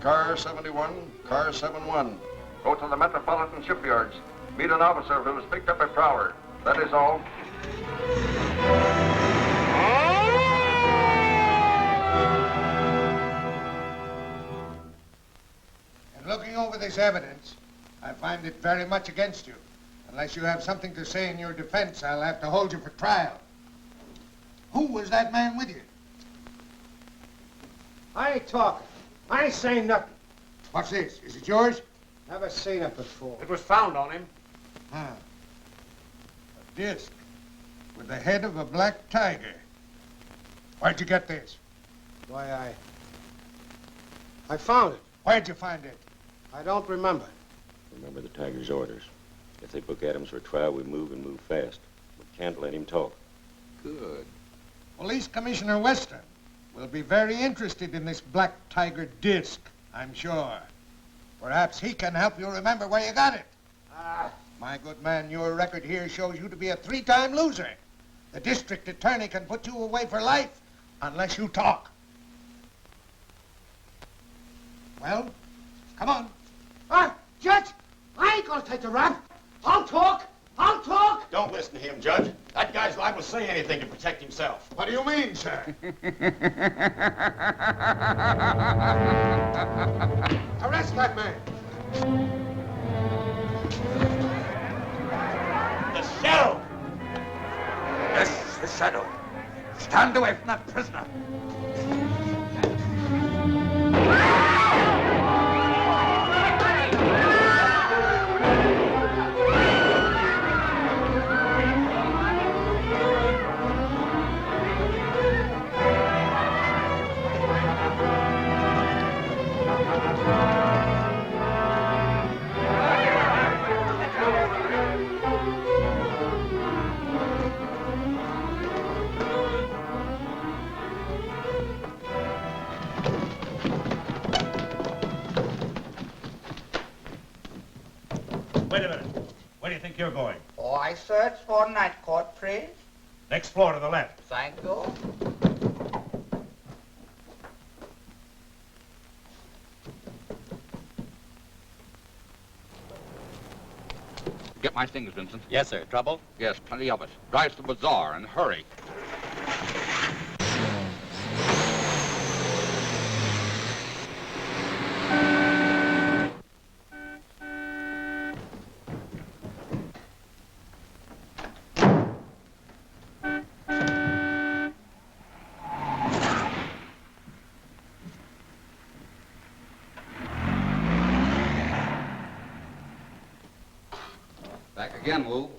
car 71, car 71. Go to the Metropolitan Shipyards. Meet an officer who was picked up by Prowler. That is all. In looking over this evidence, I find it very much against you. Unless you have something to say in your defense, I'll have to hold you for trial. Who was that man with you? I ain't talking. I ain't saying nothing. What's this? Is it yours? Never seen it before. It was found on him. Huh. A disc with the head of a black tiger. Where'd you get this? Why, I found it. Where'd you find it? I don't remember. Remember the tiger's orders. If they book Adams for trial, we move and move fast. We can't let him talk. Good. Police Commissioner Weston will be very interested in this black tiger disc, I'm sure. Perhaps he can help you remember where you got it. My good man, your record here shows you to be a 3-time loser. The district attorney can put you away for life unless you talk. Well, come on. Judge, I ain't gonna take the rap. I'll talk. I'll talk. Don't listen to him, Judge. That guy's liable to say anything to protect himself. What do you mean, sir? Arrest that man. The Shadow! Yes, the Shadow. Stand away from that prisoner. Wait a minute. Where do you think you're going? Oh, I search for night court, please. Next floor to the left. Thank you. Get my things, Vincent. Yes, sir. Trouble? Yes, plenty of it. Drive to the bazaar and hurry. Back again, Wu.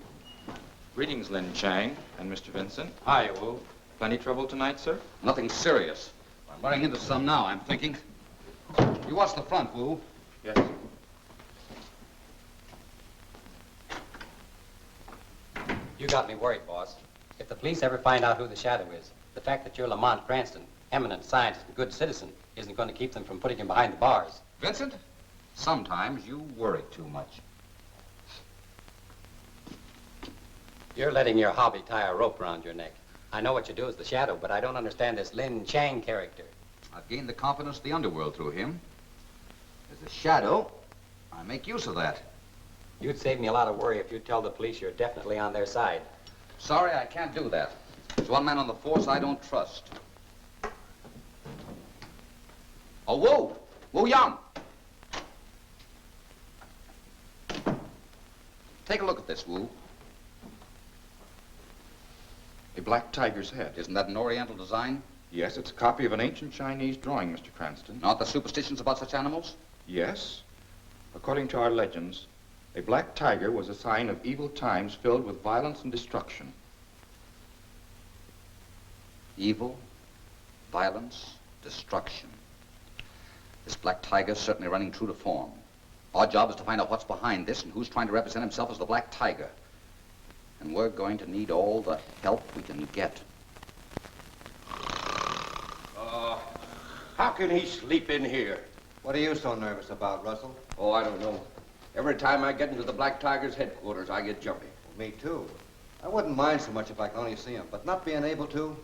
Greetings, Lin Chang and Mr. Vincent. Hi, Wu. Plenty trouble tonight, sir? Nothing serious. I'm running into some now, I'm thinking. You watch the front, Wu. Yes. You got me worried, boss. If the police ever find out who the Shadow is, the fact that you're Lamont Cranston, eminent scientist and good citizen, isn't going to keep them from putting him behind the bars. Vincent, sometimes you worry too much. You're letting your hobby tie a rope around your neck. I know what you do as the Shadow, but I don't understand this Lin Chang character. I've gained the confidence of the underworld through him. As a shadow, I make use of that. You'd save me a lot of worry if you'd tell the police you're definitely on their side. Sorry, I can't do that. There's one man on the force I don't trust. Oh, Wu! Wu Yang! Take a look at this, Wu. A black tiger's head. Isn't that an Oriental design? Yes, it's a copy of an ancient Chinese drawing, Mr. Cranston. Not the superstitions about such animals? Yes. According to our legends, a black tiger was a sign of evil times filled with violence and destruction. Evil, violence, destruction. This black tiger's certainly running true to form. Our job is to find out what's behind this and who's trying to represent himself as the black tiger. And we're going to need all the help we can get. How can he sleep in here? What are you so nervous about, Russell? Oh, I don't know. Every time I get into the Black Tiger's headquarters, I get jumpy. Me too. I wouldn't mind so much if I could only see him, but not being able to.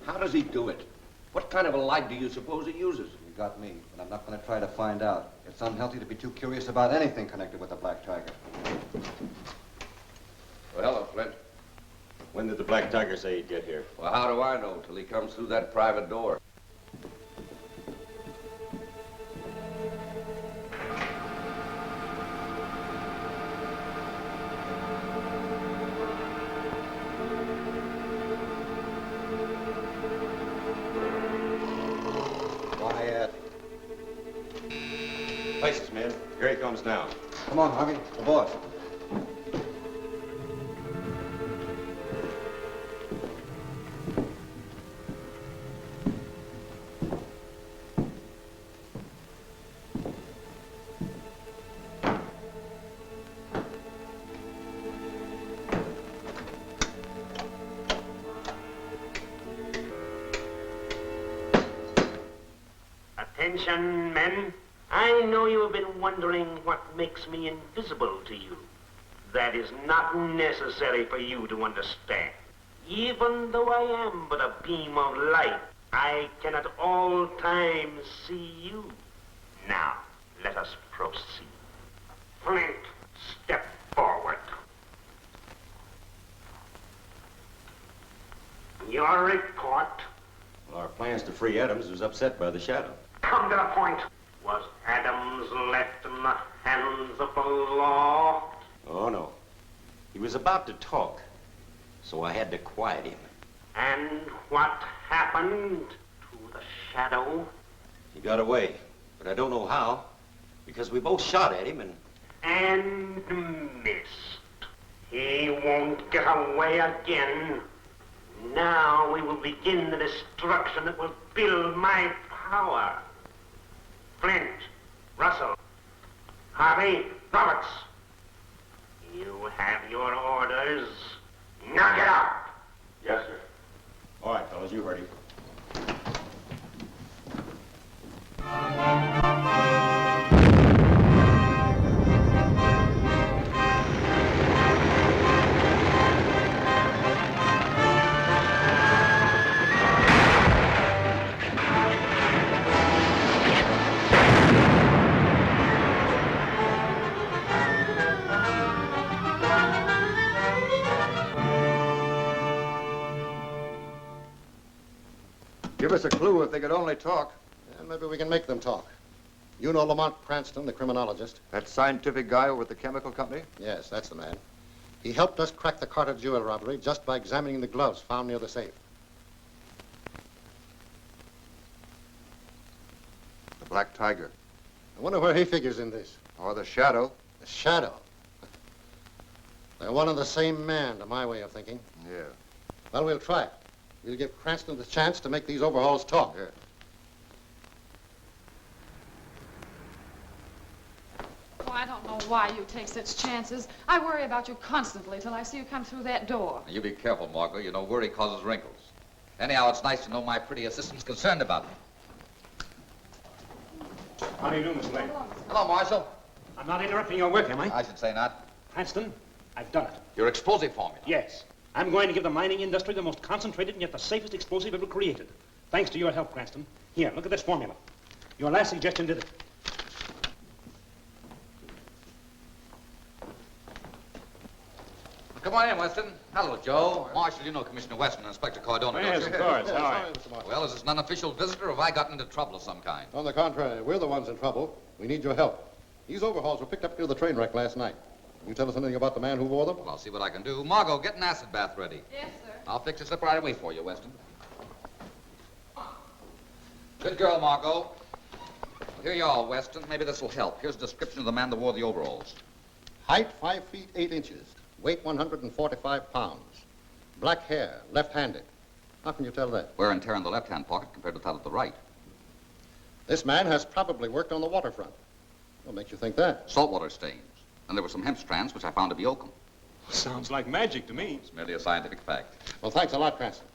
How does he do it? What kind of a light do you suppose he uses? You've got me, but I'm not going to try to find out. It's unhealthy to be too curious about anything connected with the Black Tiger. Well, hello, Flint. When did the Black Tiger say he'd get here? Well, how do I know till he comes through that private door? Quiet. Places, men. Here he comes now. Come on, Harvey. The boss. Attention, men. I know you have been wondering what makes me invisible to you. That is not necessary for you to understand. Even though I am but a beam of light, I can at all times see you. Now, let us proceed. Flint, step forward. Your report. Well, our plans to free Adams was upset by the shadow. Come to the point. Was Adams left in the hands of the law? Oh, no. He was about to talk, so I had to quiet him. And what happened to the shadow? He got away, but I don't know how, because we both shot at him And missed. He won't get away again. Now we will begin the destruction that will build my power. Flint, Russell, Harvey, Roberts. You have your orders. Now get out. Yes, sir. All right, fellas, you heard him. Give us a clue if they could only talk. And maybe we can make them talk. You know Lamont Cranston, the criminologist? That scientific guy over at the chemical company? Yes, that's the man. He helped us crack the Carter jewel robbery just by examining the gloves found near the safe. The Black Tiger. I wonder where he figures in this. Or the Shadow. The Shadow? They're one and the same man, to my way of thinking. Yeah. Well, we'll try it. We'll give Cranston the chance to make these overhauls talk. Yeah. Oh, I don't know why you take such chances. I worry about you constantly till I see you come through that door. Now, you be careful, Margot. You know, worry causes wrinkles. Anyhow, it's nice to know my pretty assistant's concerned about me. How do you do, Miss Lane? Hello, Marshal. I'm not interrupting your work, am I? I should say not. Cranston, I've done it. Your explosive formula. Yes. I'm going to give the mining industry the most concentrated and yet the safest explosive ever created. Thanks to your help, Cranston. Here, look at this formula. Your last suggestion did it. Come on in, Weston. Hello, Joe. Marshal, you know Commissioner Weston and Inspector Cardona, Yes, don't you? of course. How are you? Well, is this an unofficial visitor or have I gotten into trouble of some kind? On the contrary, we're the ones in trouble. We need your help. These overhauls were picked up near the train wreck last night. Can you tell us anything about the man who wore them? Well, I'll see what I can do. Margot, get an acid bath ready. Yes, sir. I'll fix this up right away for you, Weston. Good girl, Margot. Well, here you are, Weston. Maybe this will help. Here's a description of the man that wore the overalls. Height 5 feet 8 inches. Weight 145 pounds. Black hair, left-handed. How can you tell that? Wear and tear in the left-hand pocket compared with that of the right. This man has probably worked on the waterfront. What makes you think that? Saltwater stains. And there were some hemp strands which I found to be oakum. Sounds like magic to me. It's merely a scientific fact. Well, thanks a lot, Cranston.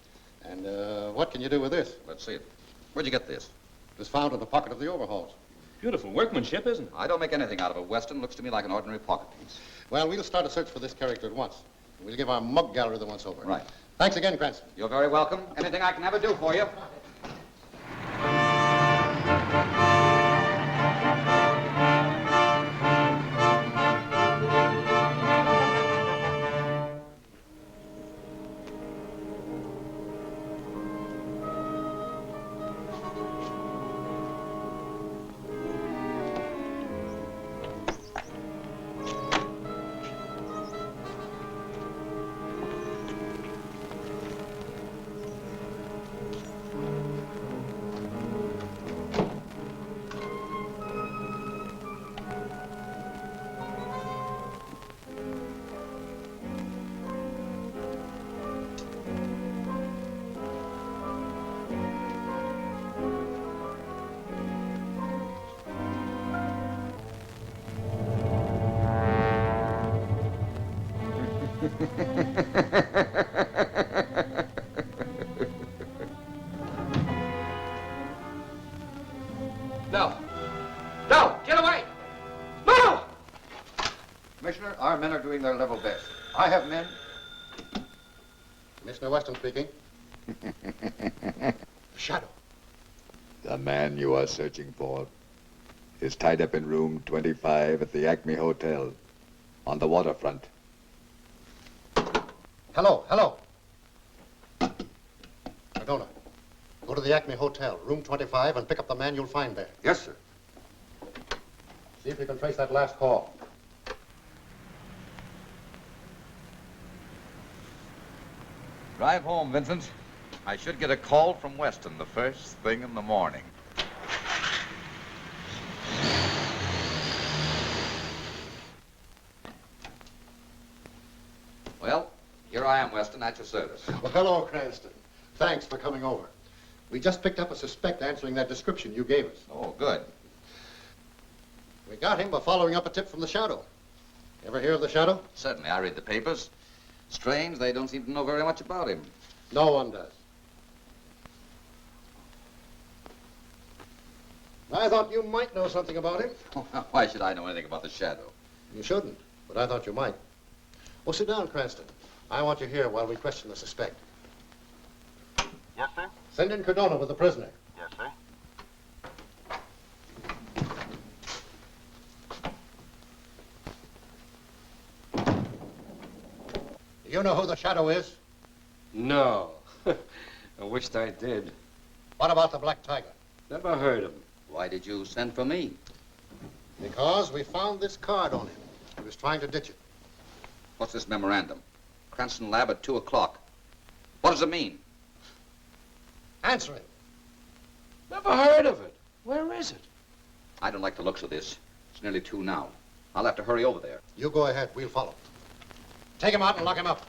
And what can you do with this? Let's see it. Where'd you get this? It was found in the pocket of the overhauls. Beautiful workmanship, isn't it? I don't make anything out of it, Weston. Looks to me like an ordinary pocket piece. Well, we'll start a search for this character at once. We'll give our mug gallery the once over. Right. Thanks again, Cranston. You're very welcome. Anything I can ever do for you. No. No! Get away! No! Commissioner, our men are doing their level best. I have men. Commissioner Weston speaking. Shadow. The man you are searching for is tied up in room 25 at the Acme Hotel on the waterfront. Hello, hello. Madonna, go to the Acme Hotel, room 25, and pick up the man you'll find there. Yes, sir. See if you can trace that last call. Drive home, Vincent. I should get a call from Weston the first thing in the morning. Well, here I am, Weston, at your service. Well, hello, Cranston. Thanks for coming over. We just picked up a suspect answering that description you gave us. Oh, good. We got him by following up a tip from the Shadow. Ever hear of the Shadow? Certainly, I read the papers. Strange, they don't seem to know very much about him. No one does. I thought you might know something about him. Why should I know anything about the Shadow? You shouldn't, but I thought you might. Well, sit down, Cranston. I want you here while we question the suspect. Yes, sir? Send in Cardona with the prisoner. Yes, sir. Do you know who the Shadow is? No. I wished I did. What about the Black Tiger? Never heard of him. Why did you send for me? Because we found this card on him. He was trying to ditch it. What's this memorandum? Cranston Lab at 2 o'clock. What does it mean? Answer him. Never heard of it. Where is it? I don't like the looks of this. It's nearly 2 now. I'll have to hurry over there. You go ahead. We'll follow. Take him out and lock him up.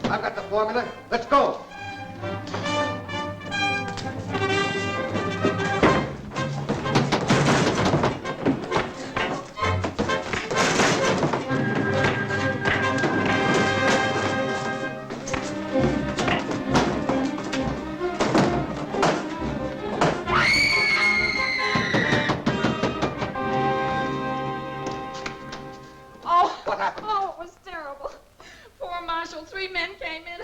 I've got the formula. Let's go. Oh, what happened? Oh, it was terrible. Poor Marshal, 3 men came in.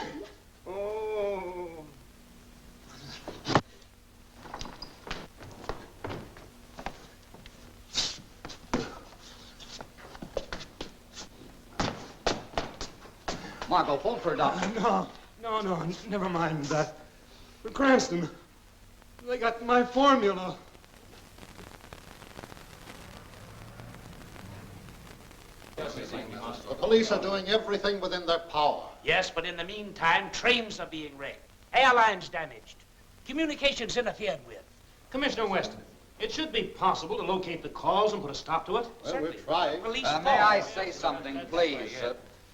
Oh. Margot, phone for a doctor. No, never mind that. But Cranston, they got my formula. The police are doing everything within their power. Yes, but in the meantime, trains are being wrecked, airlines damaged, communications interfered with. Commissioner Weston, it should be possible to locate the cause and put a stop to it. Well, we're trying. Police May I say something, please?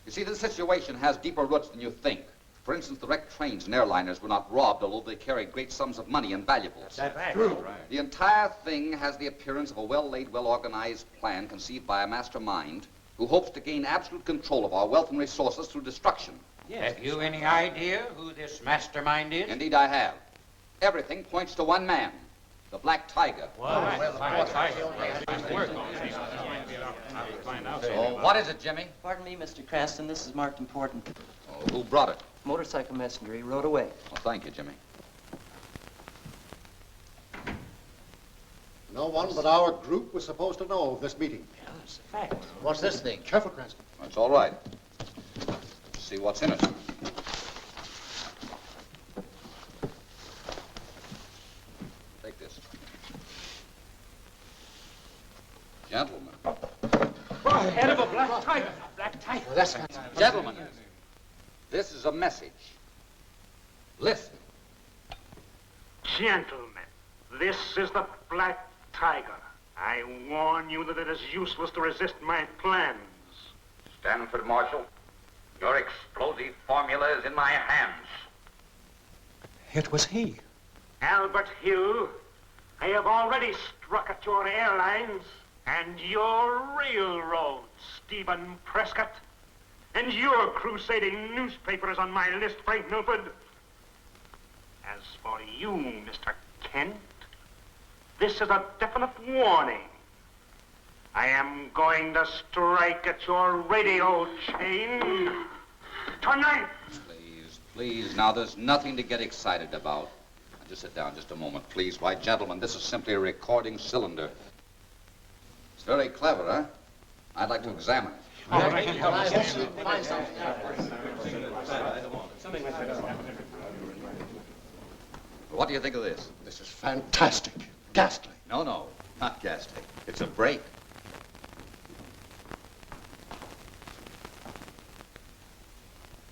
You see, this situation has deeper roots than you think. For instance, the wrecked trains and airliners were not robbed, although they carried great sums of money and valuables. That's true. The entire thing has the appearance of a well-laid, well-organized plan conceived by a mastermind who hopes to gain absolute control of our wealth and resources through destruction. Yes. Have you any idea who this mastermind is? Indeed, I have. Everything points to one man, the Black Tiger. So, what is it, Jimmy? Pardon me, Mr. Cranston. This is marked important. Oh, who brought it? Motorcycle messenger. He rode away. Well, thank you, Jimmy. No one but our group was supposed to know of this meeting. Yeah, that's a fact. What's this thing? Careful, Cranston. That's all right. Let's see what's in it. Take this. Gentlemen. Head of a black tiger. A black tiger. Well, that's Gentlemen, this is a message. Listen. Gentlemen, this is the Black Tiger. I warn you that it is useless to resist my plans. Stanford, Marshal. Your explosive formula is in my hands. It was he. Albert Hill, I have already struck at your airlines and your railroads, Stephen Prescott. And your crusading newspaper is on my list, Frank Milford. As for you, Mr. Kent, this is a definite warning. I am going to strike at your radio chain tonight. Please, now there's nothing to get excited about. Now, just sit down just a moment, please. Why, gentlemen, this is simply a recording cylinder. It's very clever, huh? I'd like to examine it. What do you think of this? This is fantastic. Ghastly. No, not ghastly. It's a break.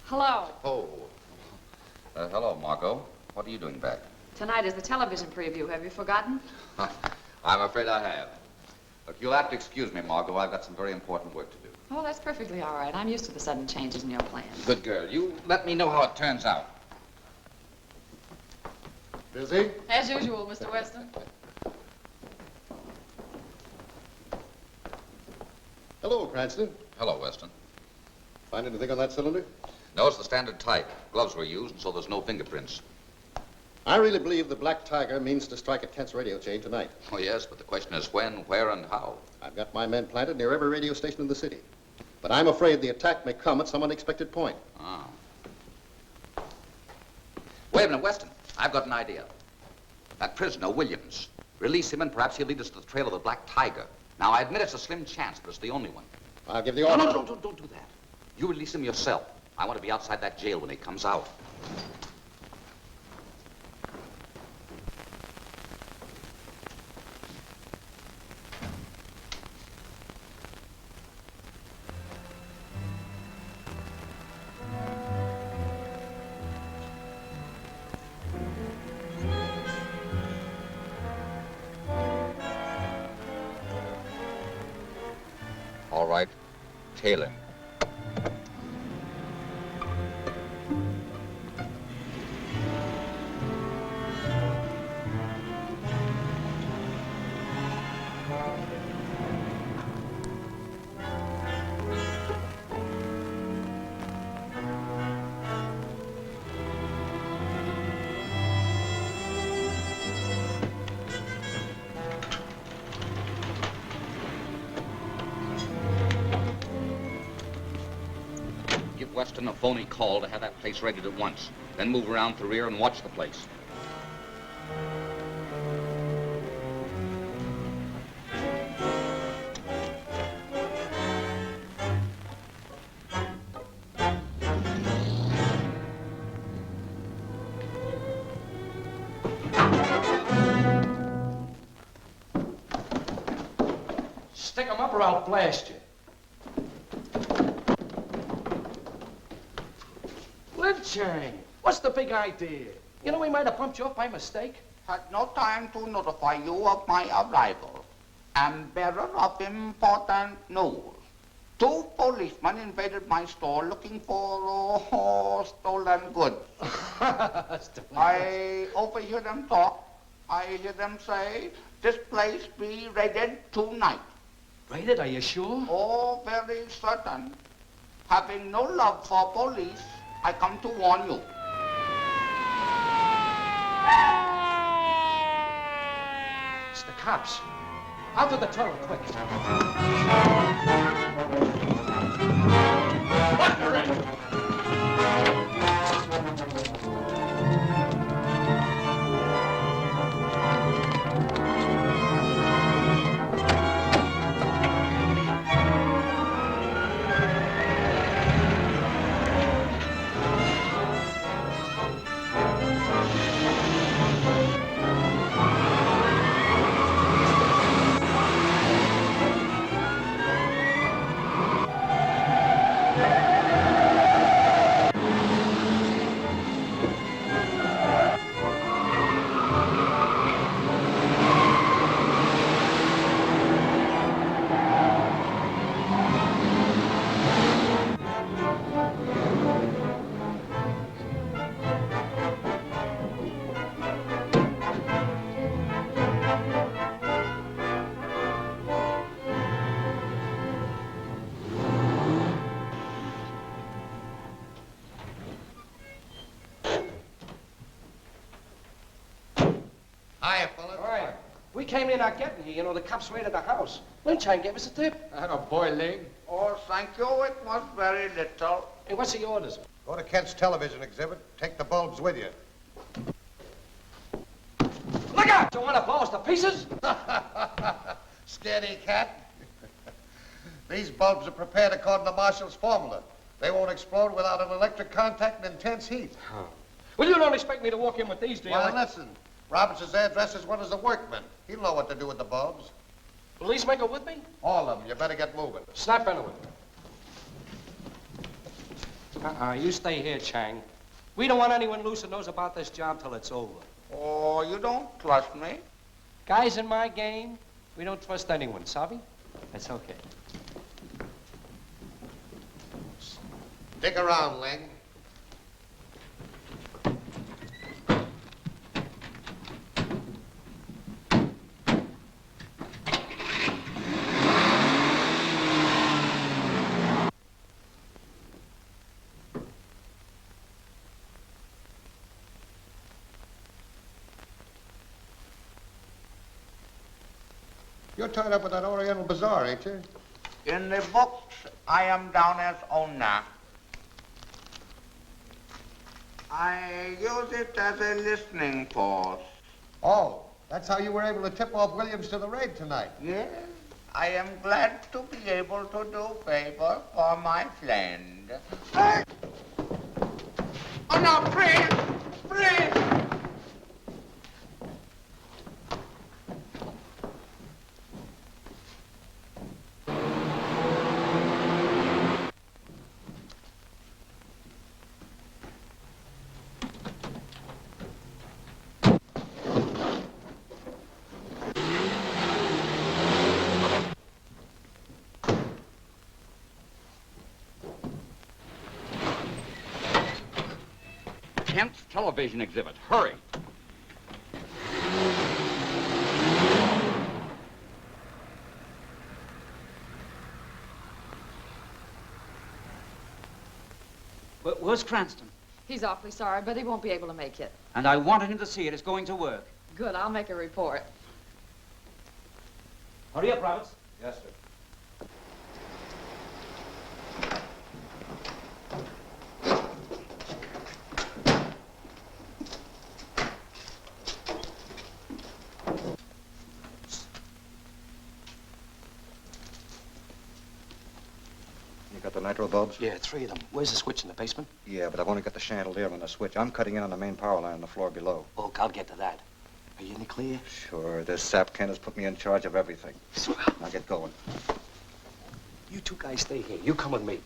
Hello. Oh. Hello, Margot. What are you doing back? Tonight is the television preview. Have you forgotten? I'm afraid I have. Look, you'll have to excuse me, Margot. I've got some very important work to do. Oh, that's perfectly all right. I'm used to the sudden changes in your plans. Good girl. You let me know how it turns out. Busy? As usual, Mr. Weston. Hello, Cranston. Hello, Weston. Find anything on that cylinder? No, it's the standard type. Gloves were used, so there's no fingerprints. I really believe the Black Tiger means to strike at Kent's radio chain tonight. Oh, yes, but the question is when, where, and how. I've got my men planted near every radio station in the city. But I'm afraid the attack may come at some unexpected point. Ah. Wait a minute, Weston. I've got an idea. That prisoner, Williams. Release him and perhaps he'll lead us to the trail of the Black Tiger. Now, I admit it's a slim chance, but it's the only one. I'll give the order. No, don't do that. You release him yourself. I want to be outside that jail when he comes out. All right, tail him. Give Weston a phony call to have that place readied at once. Then move around to the rear and watch the place. Stick 'em up or I'll blast you. Lynching! What's the big idea? You know we might have pumped you off by mistake. Had no time to notify you of my arrival. Am bearer of important news. 2 policemen invaded my store looking for stolen goods. I overhear them talk. I hear them say, this place be raided tonight. Raided, are you sure? Oh, very certain. Having no love for police, I come to warn you. It's the cops. Out of the tunnel, quick. What the heck? We came in not getting here. You know, the cops raided the house. Lynchine gave us a tip. That a boy, Ling. Oh, thank you. It was very little. Hey, what's the orders? Go to Kent's television exhibit. Take the bulbs with you. Look out! You want to blow us to pieces? Steady, cat. These bulbs are prepared according to Marshall's formula. They won't explode without an electric contact and intense heat. Huh. Well, you don't expect me to walk in with these, do you? Well, listen. Robertson's there dressed as one as a workman. He'll know what to do with the bulbs. Police make it with me? All of them. You better get moving. Snap into it. You stay here, Chang. We don't want anyone loose that knows about this job till it's over. Oh, you don't trust me? Guys in my game, we don't trust anyone, Sabi? That's okay. Stick around, Ling. You're tied up with that Oriental Bazaar, ain't you? In the books, I am down as owner. I use it as a listening post. Oh, that's how you were able to tip off Williams to the raid tonight. Yes, I am glad to be able to do favor for my friend. Hey! Oh, no, friend! Friend! Kent's television exhibit. Hurry. Where's Cranston? He's awfully sorry, but he won't be able to make it. And I wanted him to see it. It's going to work. Good, I'll make a report. Hurry up, Roberts. Yes, sir. You got the nitro bulbs? Yeah, 3 of them. Where's the switch in the basement? Yeah, but I've only got the chandelier and the switch. I'm cutting in on the main power line on the floor below. Bulk, I'll get to that. Are you in the clear? Sure. This sap Kent has put me in charge of everything. Swell. Now get going. You two guys stay here. You come with me.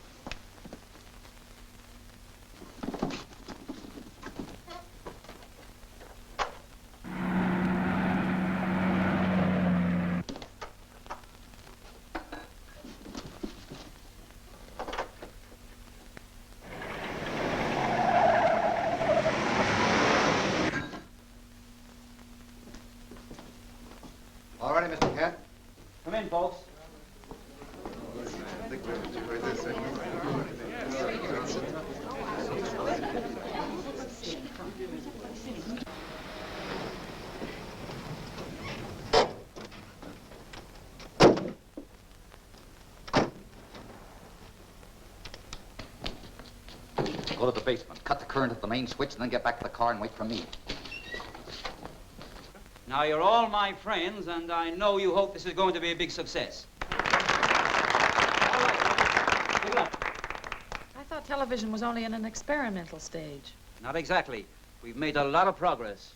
All righty, Mr. Kent. Come in, folks. Go to the basement, cut the current at the main switch, and then get back to the car and wait for me. Now, you're all my friends, and I know you hope this is going to be a big success. I thought television was only in an experimental stage. Not exactly. We've made a lot of progress.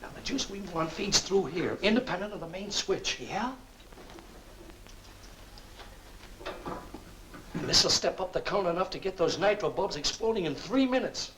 Now, the juice we want feeds through here, independent of the main switch. Yeah? And this'll step up the current enough to get those nitro bulbs exploding in 3 minutes.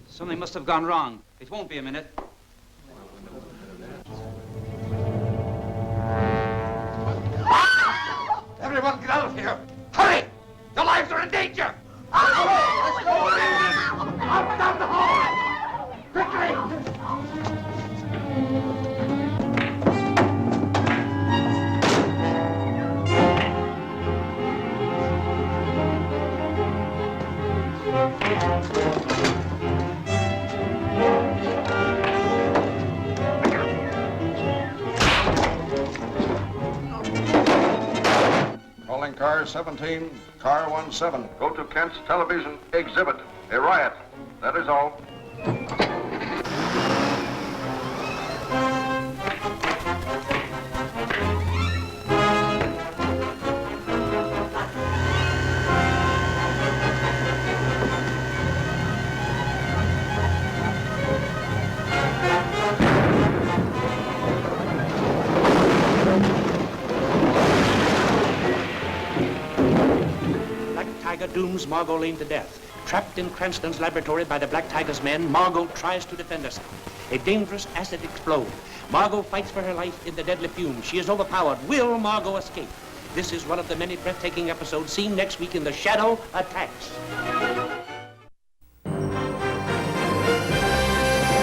Something must have gone wrong. It won't be a minute. Everyone get out of here! Hurry! Your lives are in danger! Let's go! Up down the hall! Quickly! Calling car 17, car 17. Go to Kent's television exhibit. A riot. That is all. Tiger dooms Margot Lane to death. Trapped in Cranston's laboratory by the Black Tiger's men, Margot tries to defend herself. A dangerous acid explodes. Margot fights for her life in the deadly fumes. She is overpowered. Will Margot escape? This is one of the many breathtaking episodes seen next week in The Shadow Attacks.